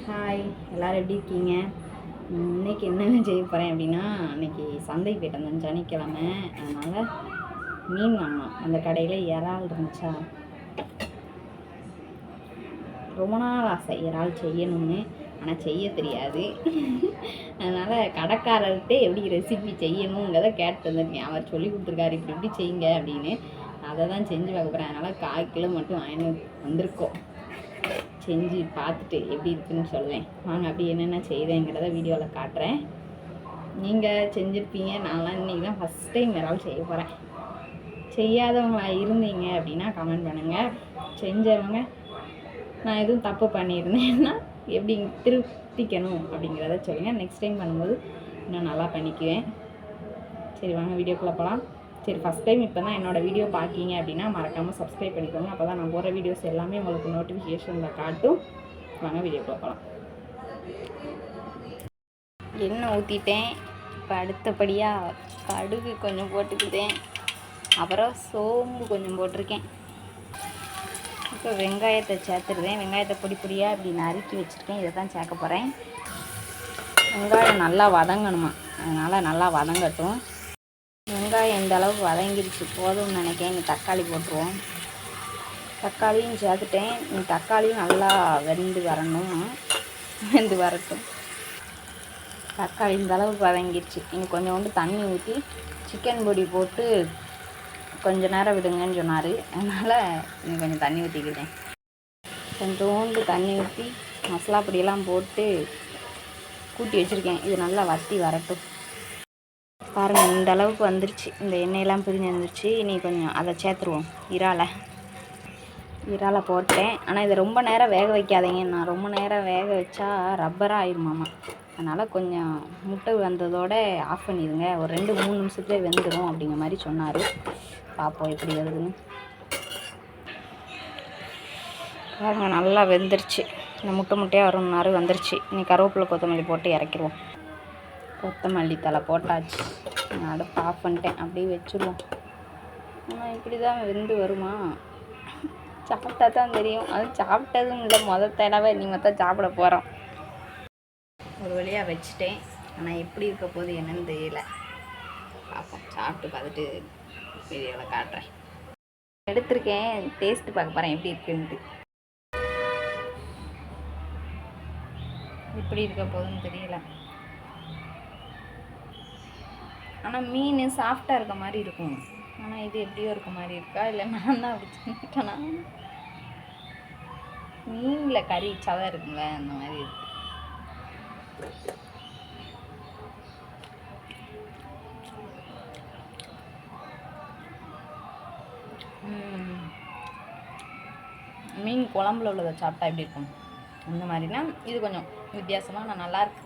Hi, எல்லோரும் எப்படி இருக்கீங்க? இன்றைக்கி என்னென்ன செய்ய போகிறேன் அப்படின்னா, இன்றைக்கி சந்தைக்கு போய்ட்டு வந்தேன் சனிக்கிழமை. அதனால் மீன் வாங்கினோம். அந்த கடையில் இறால் இருந்துச்சா, ரொம்ப நாள் ஆசை இறால் செய்யணும்னு, ஆனால் செய்ய தெரியாது. அதனால் கடைக்காரர்கிட்ட எப்படி ரெசிபி செய்யணுங்கிறத கேட்டு வந்திருக்கேன். அவர் சொல்லி கொடுத்துருக்காரு, இப்படி இப்படி செய்யுங்க அப்படின்னு. அதை தான் செஞ்சு பார்க்க போகிறேன். அதனால் 1/4 கிலோ மட்டும் வாங்கி வந்திருக்கோம். செஞ்சு பார்த்துட்டு எப்படி இருக்குன்னு சொல்லுவேன். வாங்க அப்படி என்னென்ன செய்கிறேங்கிறத வீடியோவில் காட்டுறேன். நீங்கள் செஞ்சுருப்பீங்க. நான்லாம் இன்றைக்கி தான் ஃபஸ்ட் டைம் இறால் செய்ய போகிறேன். செய்யாதவங்களா இருந்தீங்க அப்படின்னா கமெண்ட் பண்ணுங்கள். செஞ்சவங்க நான் எதுவும் தப்பு பண்ணியிருந்தேன்னா எப்படி திருத்திக்கணும் அப்படிங்கிறத சொல்லுங்கள். நெக்ஸ்ட் டைம் பண்ணும்போது இன்னும் நல்லா பண்ணிக்குவேன். சரி வாங்க வீடியோக்குள்ளே போகலாம். சரி, ஃபஸ்ட் டைம் இப்போ தான் என்னோடய வீடியோ பார்க்கிங்க அப்படின்னா மறக்காமல் சப்ஸ்கிரைப் பண்ணிக்கோங்க. அப்போ தான் நான் போகிற வீடியோஸ் எல்லாமே உங்களுக்கு நோட்டிஃபிகேஷனில் காட்டும். வாங்க வீடியோக்குள்ளே போகலாம். எண்ணெய் ஊற்றிட்டேன். இப்போ அடுத்தபடியாக கடுகு கொஞ்சம் போட்டுக்கிட்டேன். அப்புறம் சோம்பு கொஞ்சம் போட்டிருக்கேன். இப்போ வெங்காயத்தை சேர்த்துருவேன். வெங்காயத்தை பொடி பொடியாக இப்படி நறுக்கி வச்சுருக்கேன். இதை தான் சேர்க்க போகிறேன். வெங்காயம் நல்லா வதங்கணுமா, அதனால் நல்லா வதங்கட்டும். வெங்காயம் இந்த அளவுக்கு வதங்கிடுச்சு, போதும்னு நினைக்கிறேன். இங்கே தக்காளி போட்டுருவோம். தக்காளியும் சேர்த்துட்டேன். தக்காளியும் நல்லா வெந்து வரட்டும். தக்காளி இந்த அளவுக்கு வதங்கிடுச்சு. இங்கே கொஞ்சோண்டு தண்ணி ஊற்றி சிக்கன் பொடி போட்டு கொஞ்சம் நேரம் விடுங்கன்னு சொன்னார். அதனால் இங்கே கொஞ்சம் தண்ணி ஊற்றிக்கிட்டேன். கொஞ்சோண்டு தண்ணி ஊற்றி மசாலா பொடியெல்லாம் போட்டு கூட்டி வச்சுருக்கேன். இது நல்லா வற்றி வரட்டும். பாருங்கள், இந்த அளவுக்கு வந்துருச்சு. இந்த எண்ணெயெல்லாம் பிரிஞ்சு வந்துருச்சு. இனி கொஞ்சம் அதை சேர்த்துருவோம். இறாலை போட்டேன். ஆனால் இதை ரொம்ப நேரம் வேக வைக்காதீங்க. நான் ரொம்ப நேரம் வேக வச்சா ரப்பராக ஆயிடுமாம்மா. அதனால் கொஞ்சம் முட்டை வந்ததோடு ஆஃப் பண்ணிடுங்க. ஒரு 2-3 நிமிஷத்துலேயே வெந்துடும் அப்படிங்கிற மாதிரி சொன்னார். பார்ப்போம் எப்படி வருதுன்னு. பாருங்கள், நல்லா வெந்துருச்சு. இந்த முட்டையாக வரும்னாரு, வந்துருச்சு. இனி கருவேப்பிலை கொத்தமல்லி போட்டு இறக்கிடுவோம். கொத்தமல்லி தழை போட்டாச்சு. நான் அடுப்பு ஆஃப் பண்ணிட்டேன். அப்படியே வச்சுருவோம். ஆனால் இப்படி தான் வெந்து வருமா? சாப்பிட்டா தான் தெரியும். அது சாப்பிட்டதும் இல்லை, தடவை நீங்கள் தான் சாப்பிட போகிறோம். ஒரு வழியாக வச்சுட்டேன். ஆனால் எப்படி இருக்க போது என்னன்னு தெரியல. பார்ப்போம், சாப்பிட்டு பார்த்துட்டு வீடியோவில் காட்டுறேன். எடுத்திருக்கேன், டேஸ்ட்டு பார்க்க போகிறேன் எப்படி இருக்குன்ட்டு. எப்படி இருக்க போதுன்னு தெரியல. ஆனால் மீன் சாஃப்டாக இருக்க மாதிரி இருக்கும். ஆனால் இது எப்படியோ இருக்க மாதிரி இருக்கா, இல்லை நான் தான் அப்படி செஞ்சுட்டேனா? மீனில் கறி சதை இருக்குங்கள, அந்த மாதிரி இருக்கு. மீன் குழம்புல உள்ளதை சாப்பிட்டா எப்படி இருக்கும் அந்த மாதிரினா இது கொஞ்சம் வித்தியாசமாக நான் நல்லாயிருக்கு.